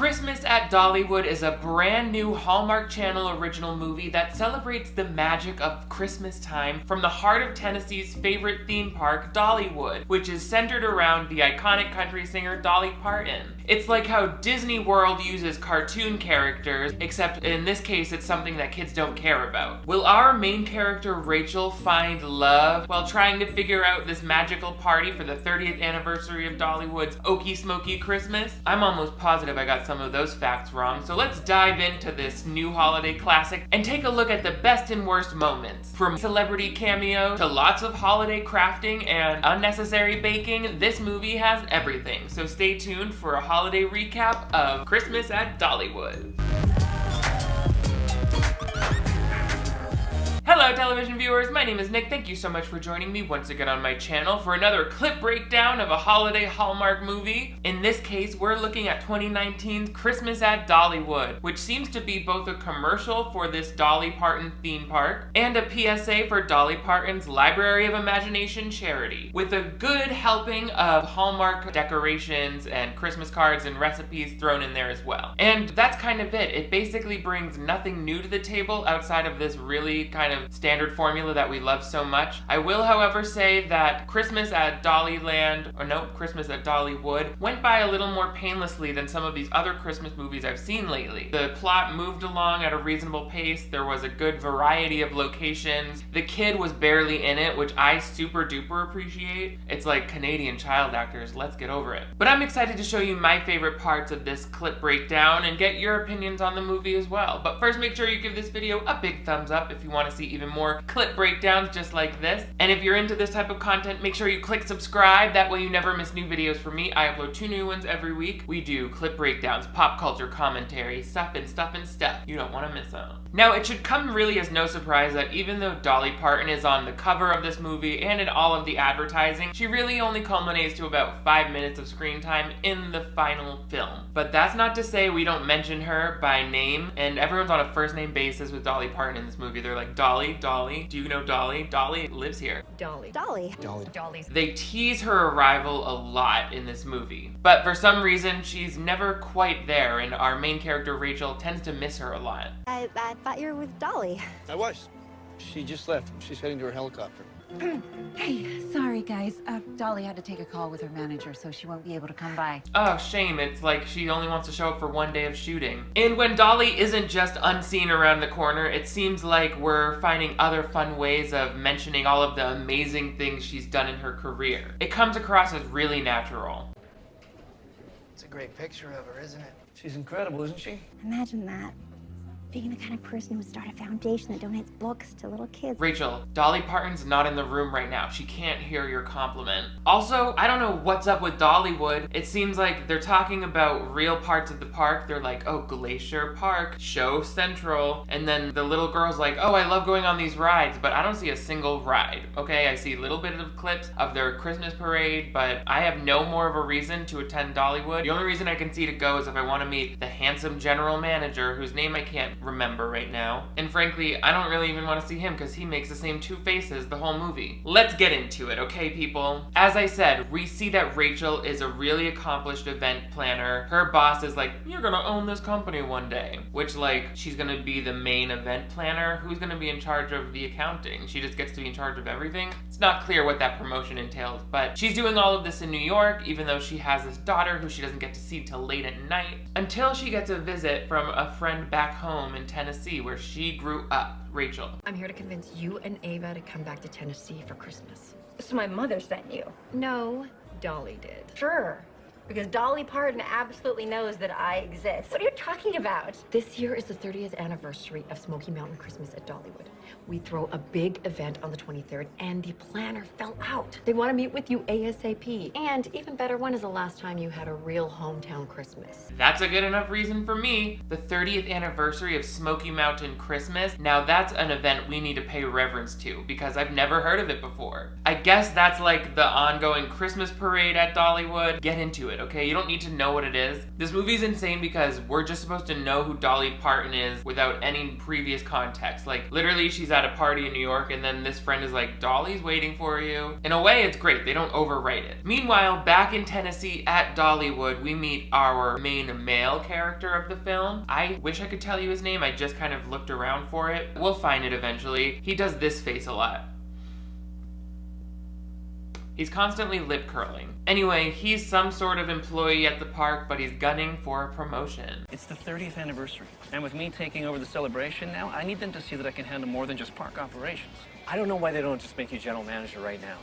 Christmas at Dollywood is a brand new Hallmark Channel original movie that celebrates the magic of Christmas time from the heart of Tennessee's favorite theme park, Dollywood, which is centered around the iconic country singer Dolly Parton. It's like how Disney World uses cartoon characters, except in this case it's something that kids don't care about. Will our main character Rachel find love while trying to figure out this magical party for the 30th anniversary of Dollywood's Okie Smoky Christmas? I'm almost positive I got some of those facts wrong, so let's dive into this new holiday classic and take a look at the best and worst moments. From celebrity cameo to lots of holiday crafting and unnecessary baking, this movie has everything. So stay tuned for a holiday recap of Christmas at Dollywood. Hello television viewers, my name is Nick. Thank you so much for joining me once again on my channel for another clip breakdown of a holiday Hallmark movie. In this case, we're looking at 2019's Christmas at Dollywood, which seems to be both a commercial for this Dolly Parton theme park and a PSA for Dolly Parton's Library of Imagination charity, with a good helping of Hallmark decorations and Christmas cards and recipes thrown in there as well. And that's kind of it. It basically brings nothing new to the table outside of this really kind of standard formula that we love so much. I will, however, say that Christmas at Christmas at Dollywood went by a little more painlessly than some of these other Christmas movies I've seen lately. The plot moved along at a reasonable pace, there was a good variety of locations, the kid was barely in it, which I super duper appreciate. It's like Canadian child actors, let's get over it. But I'm excited to show you my favorite parts of this clip breakdown and get your opinions on the movie as well. But first, make sure you give this video a big thumbs up if you want to see even more clip breakdowns just like this. And if you're into this type of content, make sure you click subscribe. That way you never miss new videos from me. I upload 2 new ones every week. We do clip breakdowns, pop culture commentary, stuff. You don't want to miss out. Now, it should come really as no surprise that even though Dolly Parton is on the cover of this movie and in all of the advertising, she really only culminates to about 5 minutes of screen time in the final film. But that's not to say we don't mention her by name, and everyone's on a first name basis with Dolly Parton in this movie. They're like, Dolly, do you know Dolly? Dolly lives here. Dolly. They tease her arrival a lot in this movie, but for some reason she's never quite there, and our main character Rachel tends to miss her a lot. I thought you were with Dolly. I was. She just left. She's heading to her helicopter. Hey, sorry guys. Dolly had to take a call with her manager, so she won't be able to come by. Oh, shame. It's like she only wants to show up for 1 day of shooting. And when Dolly isn't just unseen around the corner, it seems like we're finding other fun ways of mentioning all of the amazing things she's done in her career. It comes across as really natural. It's a great picture of her, isn't it? She's incredible, isn't she? Imagine that. Being the kind of person who would start a foundation that donates books to little kids. Rachel, Dolly Parton's not in the room right now. She can't hear your compliment. Also, I don't know what's up with Dollywood. It seems like they're talking about real parts of the park. They're like, oh, Glacier Park, Show Central. And then the little girl's like, oh, I love going on these rides, but I don't see a single ride. Okay, I see little bit of clips of their Christmas parade, but I have no more of a reason to attend Dollywood. The only reason I can see to go is if I want to meet the handsome general manager, whose name I can't remember right now. And frankly, I don't really even want to see him because he makes the same 2 faces the whole movie. Let's get into it, okay, people? As I said, we see that Rachel is a really accomplished event planner. Her boss is like, you're gonna own this company one day. Which, like, she's gonna be the main event planner? Who's gonna be in charge of the accounting? She just gets to be in charge of everything? It's not clear what that promotion entails, but she's doing all of this in New York, even though she has this daughter who she doesn't get to see till late at night, until she gets a visit from a friend back home in Tennessee, where she grew up, Rachel. I'm here to convince you and Ava to come back to Tennessee for Christmas. So my mother sent you? No, Dolly did. Sure. Because Dolly Parton absolutely knows that I exist. What are you talking about? This year is the 30th anniversary of Smoky Mountain Christmas at Dollywood. We throw a big event on the 23rd, and the planner fell out. They want to meet with you ASAP. And even better, when is the last time you had a real hometown Christmas? That's a good enough reason for me. The 30th anniversary of Smoky Mountain Christmas. Now that's an event we need to pay reverence to, because I've never heard of it before. I guess that's like the ongoing Christmas parade at Dollywood. Get into it, it, okay? You don't need to know what it is. This movie's insane because we're just supposed to know who Dolly Parton is without any previous context. Like, literally, she's at a party in New York, and then this friend is like, Dolly's waiting for you. In a way, it's great. They don't overwrite it. Meanwhile, back in Tennessee at Dollywood, we meet our main male character of the film. I wish I could tell you his name. I just kind of looked around for it. We'll find it eventually. He does this face a lot. He's constantly lip curling. Anyway, he's some sort of employee at the park, but he's gunning for a promotion. It's the 30th anniversary, and with me taking over the celebration now, I need them to see that I can handle more than just park operations. I don't know why they don't just make you general manager right now.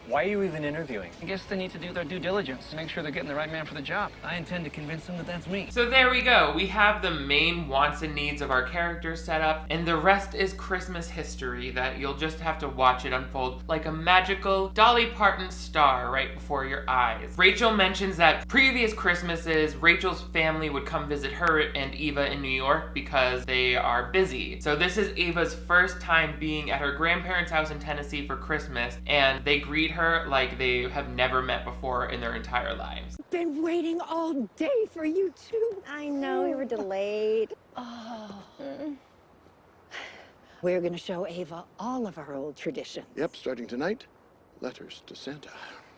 Why are you even interviewing? I guess they need to do their due diligence to make sure they're getting the right man for the job. I intend to convince them that that's me. So there we go. We have the main wants and needs of our characters set up, and the rest is Christmas history that you'll just have to watch it unfold like a magical Dolly Parton star right before your eyes. Rachel mentions that previous Christmases, Rachel's family would come visit her and Eva in New York because they are busy. So this is Eva's first time being at her grandparents' house in Tennessee for Christmas, and they greet her like they have never met before in their entire lives. Been waiting all day for you two. I know we were delayed. Oh. We're gonna show Ava all of our old traditions. Yep, starting tonight, letters to Santa.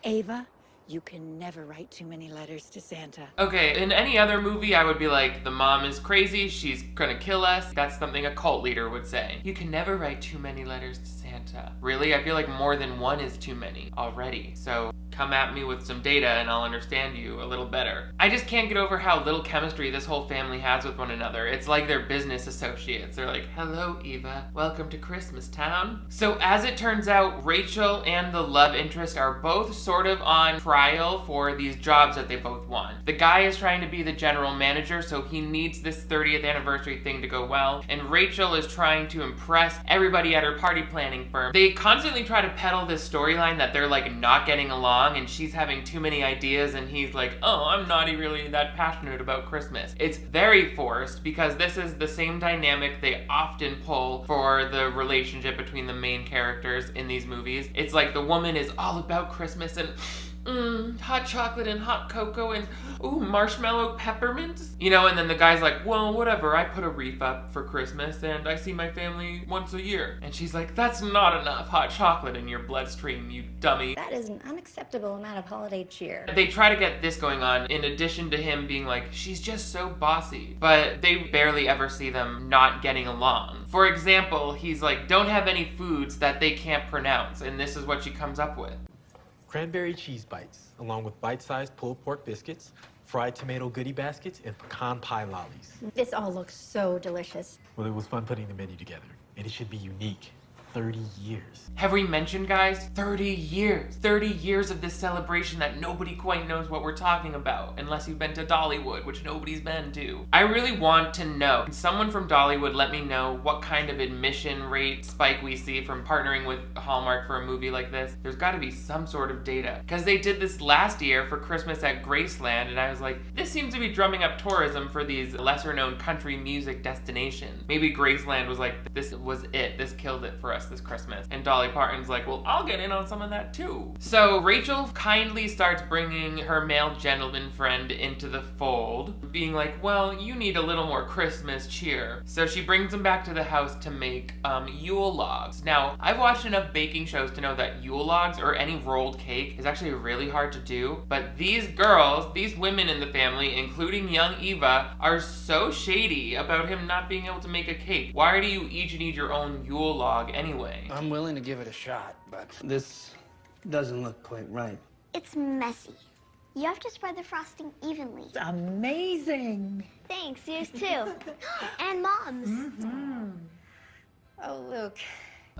Ava, you can never write too many letters to Santa. Okay, in any other movie, I would be like, the mom is crazy, she's gonna kill us. That's something a cult leader would say. You can never write too many letters to Santa. Really? I feel like more than one is too many already. So come at me with some data and I'll understand you a little better. I just can't get over how little chemistry this whole family has with one another. It's like they're business associates. They're like, hello, Eva. Welcome to Christmas Town. So as it turns out, Rachel and the love interest are both sort of on trial for these jobs that they both want. The guy is trying to be the general manager, so he needs this 30th anniversary thing to go well, and Rachel is trying to impress everybody at her party planning firm. They constantly try to peddle this storyline that they're like not getting along and she's having too many ideas and he's like, oh, I'm not really that passionate about Christmas. It's very forced because this is the same dynamic they often pull for the relationship between the main characters in these movies. It's like the woman is all about Christmas and hot chocolate and hot cocoa and marshmallow peppermints, you know, and then the guy's like, well, whatever, I put a wreath up for Christmas and I see my family once a year. And she's like, that's not enough hot chocolate in your bloodstream, you dummy. That is an unacceptable amount of holiday cheer. They try to get this going on in addition to him being like, she's just so bossy, but they barely ever see them not getting along. For example, he's like, don't have any foods that they can't pronounce, and this is what she comes up with. Cranberry cheese bites, along with bite-sized pulled pork biscuits, fried tomato goodie baskets, and pecan pie lollies. This all looks so delicious. Well, it was fun putting the menu together, and it should be unique. 30 years. Have we mentioned, guys? 30 years. 30 years of this celebration that nobody quite knows what we're talking about, unless you've been to Dollywood, which nobody's been to. I really want to know. Can someone from Dollywood let me know what kind of admission rate spike we see from partnering with Hallmark for a movie like this? There's got to be some sort of data. Because they did this last year for Christmas at Graceland, and I was like, this seems to be drumming up tourism for these lesser-known country music destinations. Maybe Graceland was like, this was it. This killed it for us this Christmas. And Dolly Parton's like, well, I'll get in on some of that too. So Rachel kindly starts bringing her male gentleman friend into the fold, being like, well, you need a little more Christmas cheer. So she brings him back to the house to make Yule logs. Now, I've watched enough baking shows to know that Yule logs or any rolled cake is actually really hard to do, but these girls, these women in the family, including young Eva, are so shady about him not being able to make a cake. Why do you each need your own Yule log anyway? I'm willing to give it a shot, but this doesn't look quite right. It's messy. You have to spread the frosting evenly. Amazing. Thanks, yours too. And Mom's. Oh, Luke.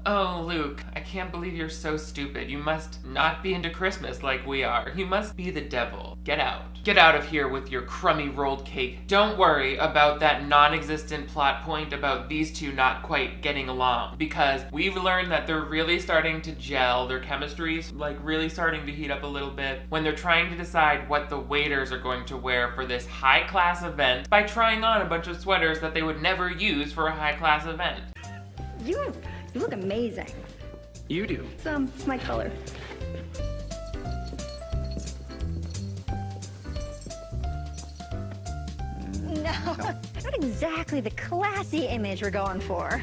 Oh, Luke, I can't believe you're so stupid. You must not be into Christmas like we are. You must be the devil. Get out. Get out of here with your crummy rolled cake. Don't worry about that non-existent plot point about these two not quite getting along, because we've learned that they're really starting to gel. Their chemistry's like really starting to heat up a little bit when they're trying to decide what the waiters are going to wear for this high-class event by trying on a bunch of sweaters that they would never use for a high-class event. You look amazing. You do. It's my color. Not exactly the classy image we're going for.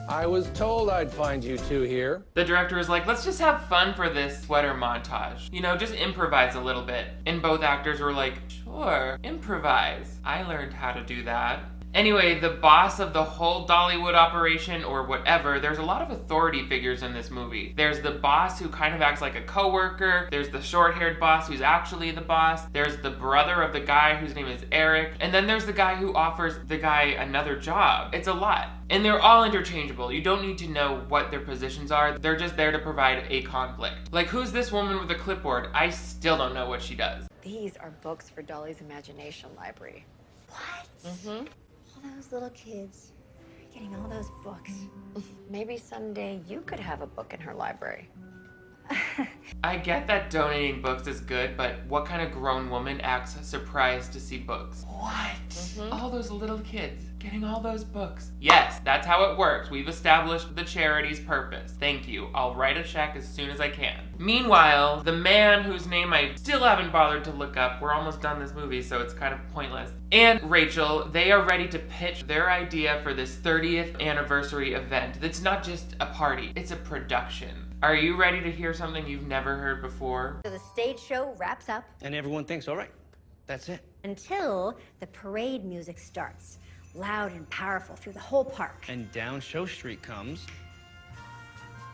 I was told I'd find you two here. The director was like, let's just have fun for this sweater montage. You know, just improvise a little bit. And both actors were like, sure, improvise. I learned how to do that. Anyway, the boss of the whole Dollywood operation, or whatever, there's a lot of authority figures in this movie. There's the boss who kind of acts like a coworker. There's the short-haired boss who's actually the boss. There's the brother of the guy whose name is Eric. And then there's the guy who offers the guy another job. It's a lot. And they're all interchangeable. You don't need to know what their positions are. They're just there to provide a conflict. Like, who's this woman with a clipboard? I still don't know what she does. These are books for Dolly's imagination library. What? Mm-hmm. All those little kids getting all those books. Maybe someday you could have a book in her library. I get that donating books is good, but what kind of grown woman acts surprised to see books? What? All those little kids getting all those books. Yes, that's how it works. We've established the charity's purpose. Thank you. I'll write a check as soon as I can. Meanwhile, the man whose name I still haven't bothered to look up, we're almost done this movie, so it's kind of pointless, and Rachel, they are ready to pitch their idea for this 30th anniversary event. It's not just a party, it's a production. Are you ready to hear something you've never heard before? So the stage show wraps up And everyone thinks, all right, that's it. Until the parade music starts. Loud and powerful through the whole park. And down Show Street comes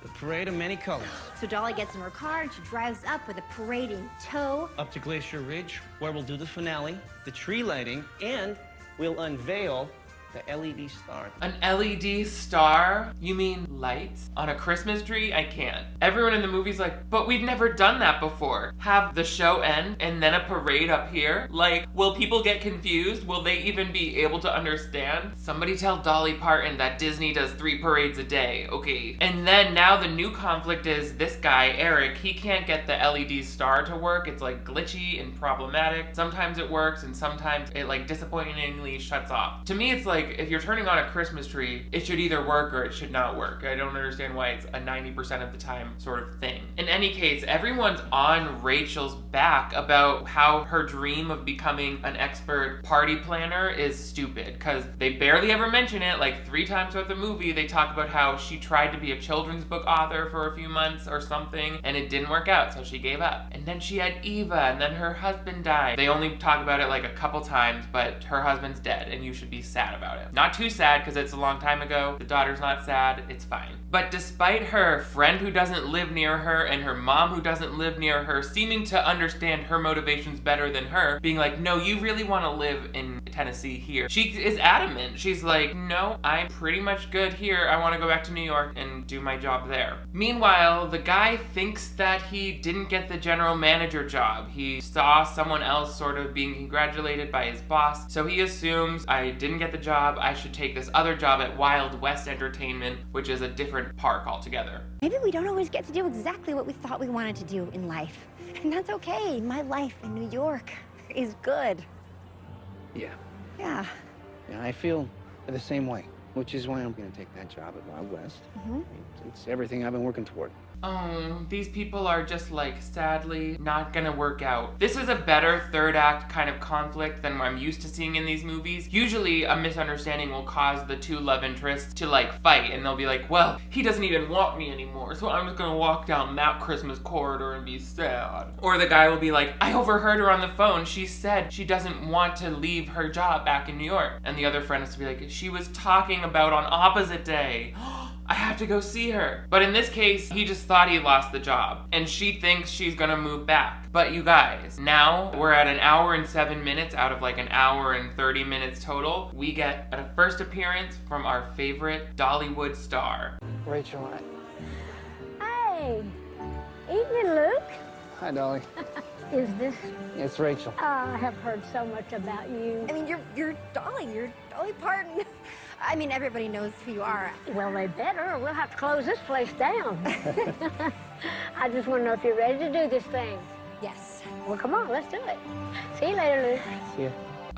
the parade of many colors. So Dolly gets in her car and she drives up with a parade in tow. Up to Glacier Ridge, where we'll do the finale, the tree lighting, and we'll unveil the LED star. An LED star? You mean lights? On a Christmas tree? I can't. Everyone in the movie's like, but we've never done that before. Have the show end and then a parade up here? Like, will people get confused? Will they even be able to understand? Somebody tell Dolly Parton that Disney does 3 parades a day, okay? And then now the new conflict is this guy, Eric, he can't get the LED star to work. It's like glitchy and problematic. Sometimes it works and sometimes it like disappointingly shuts off. To me, it's like, if you're turning on a Christmas tree, it should either work or it should not work. I don't understand why it's a 90% of the time sort of thing. In any case, everyone's on Rachel's back about how her dream of becoming an expert party planner is stupid, because they barely ever mention it. Like 3 times throughout the movie, they talk about how she tried to be a children's book author for a few months or something, and it didn't work out, so she gave up. And then she had Eva, and then her husband died. They only talk about it like a couple times, but her husband's dead, and you should be sad about it. Not too sad, because it's a long time ago. The daughter's not sad. It's fine. But despite her friend who doesn't live near her and her mom who doesn't live near her seeming to understand her motivations better than her, being like, no, you really want to live in Tennessee here. She is adamant. She's like, no, I'm pretty much good here. I want to go back to New York and do my job there. Meanwhile, the guy thinks that he didn't get the general manager job. He saw someone else sort of being congratulated by his boss, so he assumes, I didn't get the job, I should take this other job at Wild West Entertainment, which is a different park altogether. Maybe we don't always get to do exactly what we thought we wanted to do in life. And that's okay. My life in New York is good. Yeah. Yeah. Yeah, I feel the same way, which is why I'm going to take that job at Wild West. It's everything I've been working toward. Oh, these people are just like, sadly, not gonna work out. This is a better third act kind of conflict than what I'm used to seeing in these movies. Usually a misunderstanding will cause the 2 love interests to like fight, and they'll be like, well, he doesn't even want me anymore, so I'm just gonna walk down that Christmas corridor and be sad. Or the guy will be like, I overheard her on the phone. She said she doesn't want to leave her job back in New York. And the other friend has to be like, she was talking about on opposite day. I have to go see her. But in this case, he just thought he lost the job, and she thinks she's gonna move back. But you guys, now we're at 1 hour and 7 minutes out of like 1 hour and 30 minutes total. We get a first appearance from our favorite Dollywood star. Rachel, Hey, evening, Luke. Hi, Dolly. Is this? It's Rachel. I have heard so much about you. I mean, you're Dolly. You're Dolly Parton. I mean, everybody knows who you are. Well, they better, or we'll have to close this place down. I just want to know if you're ready to do this thing. Yes. Well, come on, let's do it. See you later, Luke. See ya.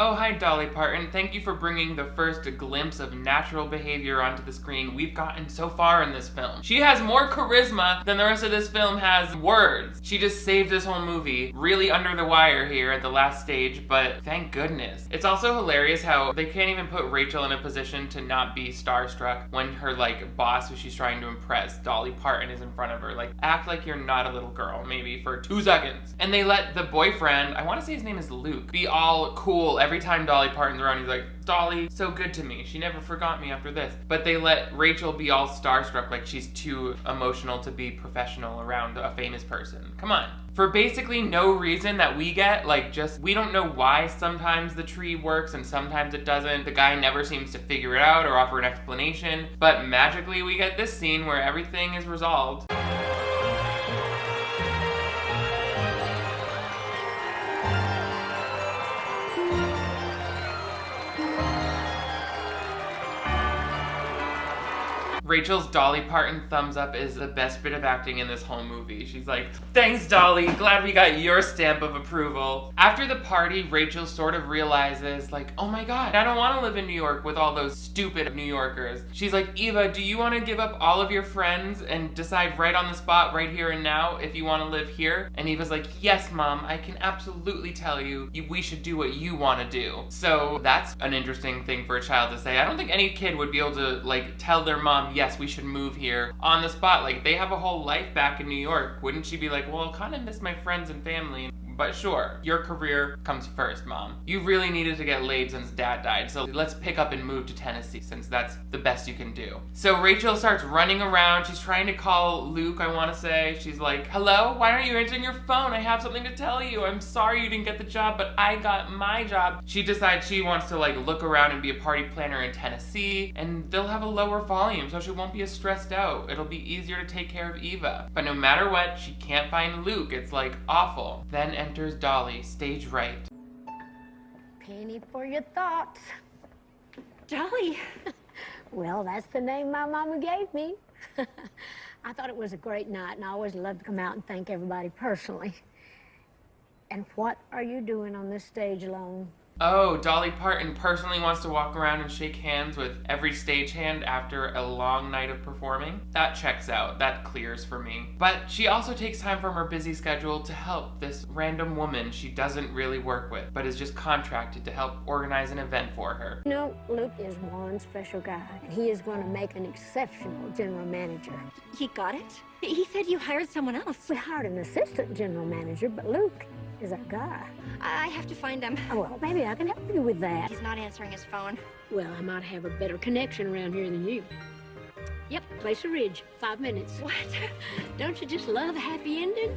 Oh, hi Dolly Parton. Thank you for bringing the first glimpse of natural behavior onto the screen. We've gotten so far in this film. She has more charisma than the rest of this film has words. She just saved this whole movie. Really under the wire here at the last stage, but thank goodness. It's also hilarious how they can't even put Rachel in a position to not be starstruck when her like boss who she's trying to impress, Dolly Parton, is in front of her. Like, act like you're not a little girl, maybe for 2 seconds. And they let the boyfriend, I want to say his name is Luke, be all cool every time Dolly Parton's around. He's like, Dolly, so good to me. She never forgot me after this. But they let Rachel be all starstruck like she's too emotional to be professional around a famous person. Come on. For basically no reason that we get, like just, we don't know why sometimes the tree works and sometimes it doesn't. The guy never seems to figure it out or offer an explanation. But magically we get this scene where everything is resolved. Rachel's Dolly Parton thumbs up is the best bit of acting in this whole movie. She's like, thanks Dolly, glad we got your stamp of approval. After the party, Rachel sort of realizes like, oh my god, I don't want to live in New York with all those stupid New Yorkers. She's like, Eva, do you want to give up all of your friends and decide right on the spot, right here and now, if you want to live here? And Eva's like, yes mom, I can absolutely tell you, we should do what you want to do. So that's an interesting thing for a child to say. I don't think any kid would be able to like tell their mom, yes, we should move here on the spot. Like, they have a whole life back in New York. Wouldn't she be like, well, I kind of miss my friends and family? But sure, your career comes first, mom. You really needed to get laid since dad died, so let's pick up and move to Tennessee since that's the best you can do. So Rachel starts running around. She's trying to call Luke, I want to say. She's like, hello? Why aren't you answering your phone? I have something to tell you. I'm sorry you didn't get the job, but I got my job. She decides she wants to like look around and be a party planner in Tennessee, and they'll have a lower volume, so she won't be as stressed out. It'll be easier to take care of Eva. But no matter what, she can't find Luke. It's like awful. Then enters Dolly, stage right. Penny for your thoughts. Dolly. Well, that's the name my mama gave me. I thought it was a great night, and I always love to come out and thank everybody personally. And what are you doing on this stage alone? Oh, Dolly Parton personally wants to walk around and shake hands with every stagehand after a long night of performing. That checks out. That clears for me. But she also takes time from her busy schedule to help this random woman she doesn't really work with, but is just contracted to help organize an event for her. You know, Luke is one special guy, and he is going to make an exceptional general manager. He got it? He said you hired someone else. We hired an assistant general manager, but Luke is our guy. I have to find him. Oh, well, maybe I can help you with that. He's not answering his phone. Well, I might have a better connection around here than you. Yep, Place a Ridge, 5 minutes. What? Don't you just love a happy ending?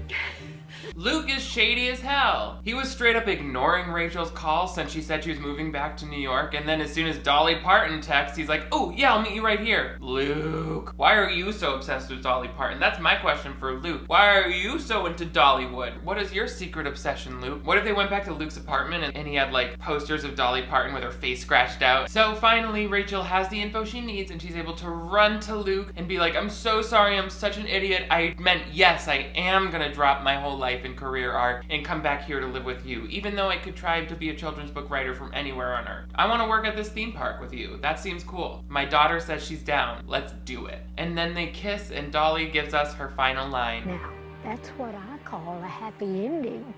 Luke is shady as hell. He was straight up ignoring Rachel's call since she said she was moving back to New York, and then as soon as Dolly Parton texts, he's like, oh yeah, I'll meet you right here. Luke, why are you so obsessed with Dolly Parton? That's my question for Luke. Why are you so into Dollywood? What is your secret obsession, Luke? What if they went back to Luke's apartment and he had like posters of Dolly Parton with her face scratched out? So finally, Rachel has the info she needs and she's able to run to Luke and be like, I'm so sorry, I'm such an idiot. I meant, yes, I am gonna drop my whole life and career arc and come back here to live with you, even though I could try to be a children's book writer from anywhere on earth. I want to work at this theme park with you. That seems cool. My daughter says she's down. Let's do it. And then they kiss and Dolly gives us her final line. Now, that's what I call a happy ending.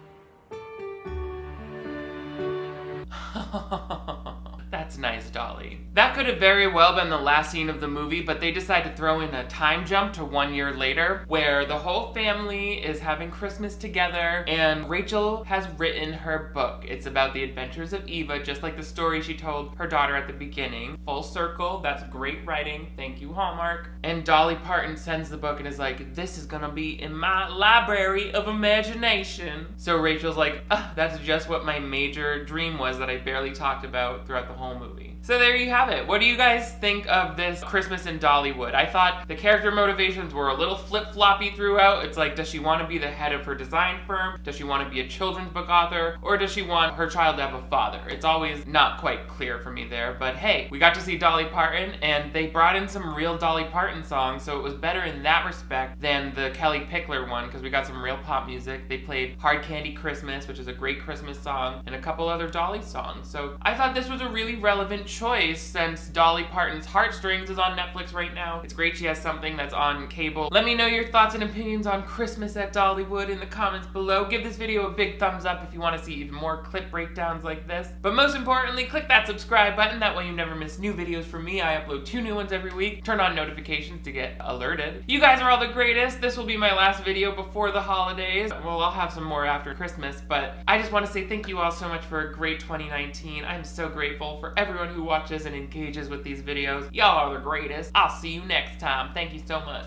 That's nice, Dolly. That could have very well been the last scene of the movie, but they decided to throw in a time jump to 1 year later, where the whole family is having Christmas together, and Rachel has written her book. It's about the adventures of Eva, just like the story she told her daughter at the beginning. Full circle, that's great writing. Thank you, Hallmark. And Dolly Parton sends the book and is like, this is gonna be in my library of imagination. So Rachel's like, that's just what my major dream was that I barely talked about throughout the whole movie. So there you have it. What do you guys think of this Christmas in Dollywood? I thought the character motivations were a little flip-floppy throughout. It's like, does she want to be the head of her design firm? Does she want to be a children's book author? Or does she want her child to have a father? It's always not quite clear for me there. But hey, we got to see Dolly Parton, and they brought in some real Dolly Parton songs, so it was better in that respect than the Kelly Pickler one, because we got some real pop music. They played Hard Candy Christmas, which is a great Christmas song, and a couple other Dolly songs. So I thought this was a really relevant choice since Dolly Parton's Heartstrings is on Netflix right now. It's great she has something that's on cable. Let me know your thoughts and opinions on Christmas at Dollywood in the comments below. Give this video a big thumbs up if you want to see even more clip breakdowns like this. But most importantly, click that subscribe button. That way you never miss new videos from me. I upload 2 new ones every week. Turn on notifications to get alerted. You guys are all the greatest. This will be my last video before the holidays. Well, I'll have some more after Christmas, but I just want to say thank you all so much for a great 2019. I'm so grateful for everyone who watches and engages with these videos. Y'all are the greatest. I'll see you next time. Thank you so much.